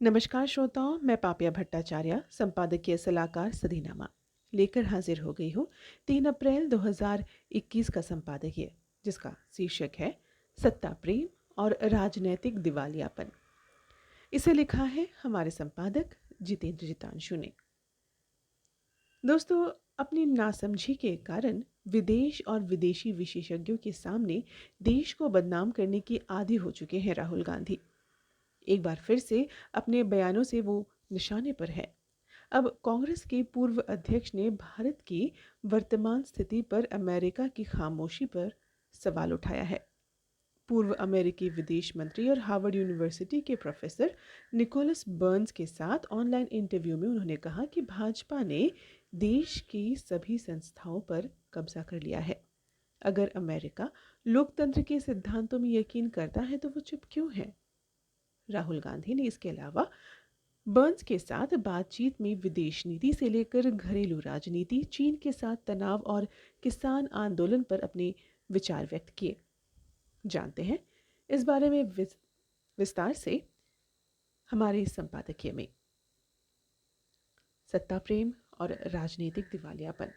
नमस्कार श्रोताओं, मैं पापिया भट्टाचार्य संपादकीय सलाहकार सदीनामा लेकर हाजिर हो गई हूँ 3 अप्रैल 2021 का संपादकीय, जिसका शीर्षक है सत्ता प्रेम और राजनैतिक दिवालियापन। इसे लिखा है हमारे संपादक जितेंद्र जितांशु ने। दोस्तों, अपनी नासमझी के कारण विदेश और विदेशी विशेषज्ञों के सामने देश को बदनाम करने की आदी हो चुके हैं राहुल गांधी। एक बार फिर से अपने बयानों से वो निशाने पर है। अब कांग्रेस के पूर्व अध्यक्ष ने भारत की वर्तमान स्थिति पर अमेरिका की खामोशी पर सवाल उठाया है। पूर्व अमेरिकी विदेश मंत्री और हार्वर्ड यूनिवर्सिटी के प्रोफेसर निकोलस बर्न्स के साथ ऑनलाइन इंटरव्यू में उन्होंने कहा कि भाजपा ने देश की सभी संस्थाओं पर कब्जा कर लिया है। अगर अमेरिका लोकतंत्र के सिद्धांतों में यकीन करता है तो वो चुप क्यों है? राहुल गांधी ने इसके अलावा बर्न्स के साथ बातचीत में विदेश नीति से लेकर घरेलू राजनीति, चीन के साथ तनाव और किसान आंदोलन पर अपने विचार व्यक्त किए। जानते हैं इस बारे में विस्तार से हमारे संपादकीय में। सत्ता प्रेम और राजनीतिक दिवालियापन।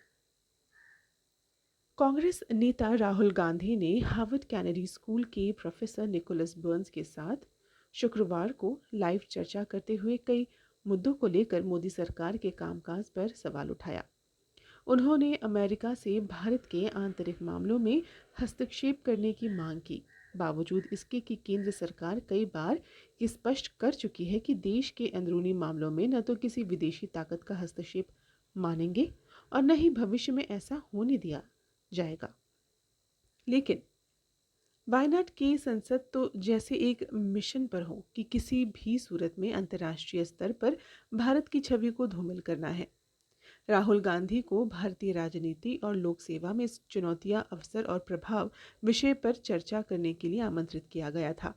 कांग्रेस नेता राहुल गांधी ने हार्वर्ड कैनेडी स्कूल के प्रोफेसर निकोलस बर्न्स के साथ शुक्रवार को लाइव चर्चा करते हुए कई मुद्दों को लेकर मोदी सरकार के कामकाज पर सवाल उठाया। उन्होंने अमेरिका से भारत के आंतरिक मामलों में हस्तक्षेप करने की मांग की, बावजूद इसके कि केंद्र सरकार कई बार ये स्पष्ट कर चुकी है कि देश के अंदरूनी मामलों में न तो किसी विदेशी ताकत का हस्तक्षेप मानेंगे और न ही भविष्य में ऐसा होने दिया जाएगा। लेकिन वायनाड की संसद तो जैसे एक मिशन पर हो कि किसी भी सूरत में अंतर्राष्ट्रीय स्तर पर भारत की छवि को धूमिल करना है। राहुल गांधी को भारतीय राजनीति और लोक सेवा में चुनौतियां, अवसर और प्रभाव विषय पर चर्चा करने के लिए आमंत्रित किया गया था।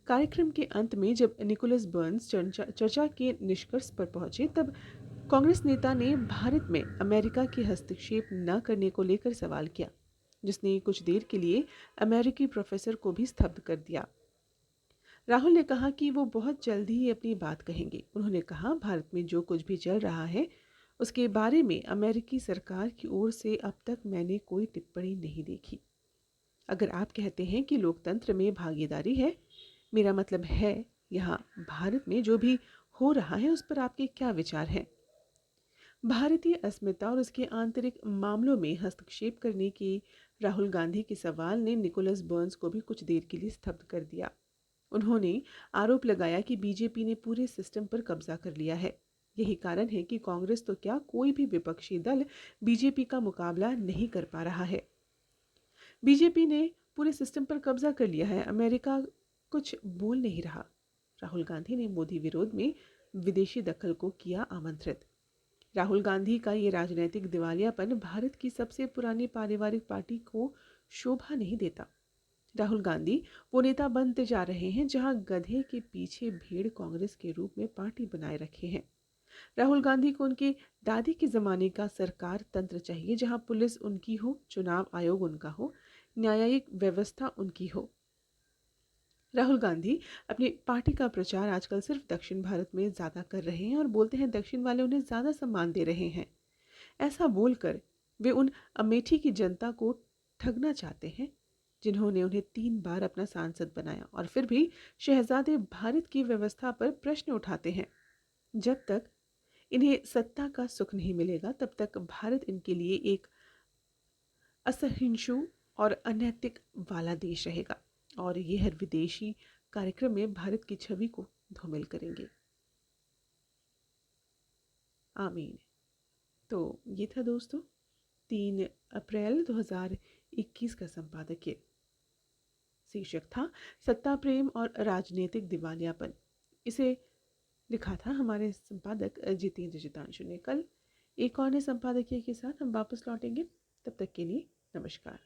कार्यक्रम के अंत में जब निकोलस बर्न्स चर्चा के निष्कर्ष पर पहुंचे, तब कांग्रेस नेता ने भारत में अमेरिका के हस्तक्षेप न करने को लेकर सवाल किया, जिसने कुछ देर के लिए अमेरिकी प्रोफेसर को भी स्तब्ध कर दिया। राहुल ने कहा कि वो बहुत जल्द ही अपनी बात कहेंगे। उन्होंने कहा, भारत में जो कुछ भी चल रहा है उसके बारे में अमेरिकी सरकार की ओर से अब तक मैंने कोई टिप्पणी नहीं देखी। अगर आप कहते हैं कि लोकतंत्र में भागीदारी है, मेरा मतलब है यहाँ भारत में जो भी हो रहा है उस पर आपके क्या विचार हैं? भारतीय अस्मिता और उसके आंतरिक मामलों में हस्तक्षेप करने की राहुल गांधी के सवाल ने निकोलस बर्न्स को भी कुछ देर के लिए स्तब्ध कर दिया। उन्होंने आरोप लगाया कि बीजेपी ने पूरे सिस्टम पर कब्जा कर लिया है। यही कारण है कि कांग्रेस तो क्या, कोई भी विपक्षी दल बीजेपी का मुकाबला नहीं कर पा रहा है। बीजेपी ने पूरे सिस्टम पर कब्जा कर लिया है, अमेरिका कुछ बोल नहीं रहा। राहुल गांधी ने मोदी विरोध में विदेशी दखल को किया आमंत्रित। राहुल गांधी का ये राजनीतिक दिवालियापन भारत की सबसे पुरानी पारिवारिक पार्टी को शोभा नहीं देता। राहुल गांधी वो नेता बनते जा रहे हैं जहां गधे के पीछे भेड़ कांग्रेस के रूप में पार्टी बनाए रखे हैं। राहुल गांधी को उनके दादी के ज़माने का सरकार तंत्र चाहिए, जहां पुलिस उनकी हो, चुनाव आयोग उनका हो, न्यायिक व्यवस्था उनकी हो। राहुल गांधी अपनी पार्टी का प्रचार आजकल सिर्फ दक्षिण भारत में ज़्यादा कर रहे हैं और बोलते हैं दक्षिण वाले उन्हें ज़्यादा सम्मान दे रहे हैं। ऐसा बोलकर वे उन अमेठी की जनता को ठगना चाहते हैं जिन्होंने उन्हें 3 बार अपना सांसद बनाया, और फिर भी शहजादे भारत की व्यवस्था पर प्रश्न उठाते हैं। जब तक इन्हें सत्ता का सुख नहीं मिलेगा, तब तक भारत इनके लिए एक असहिष्णु और अनैतिक वाला देश रहेगा, और ये हर विदेशी कार्यक्रम में भारत की छवि को धूमिल करेंगे। आमीन। तो ये था दोस्तों 3 अप्रैल 2021 का संपादकीय। शीर्षक था सत्ता प्रेम और राजनीतिक दिवालियापन। इसे लिखा था हमारे संपादक जितेंद्र जितांशु ने। कल एक और नए संपादकीय के साथ हम वापस लौटेंगे। तब तक के लिए नमस्कार।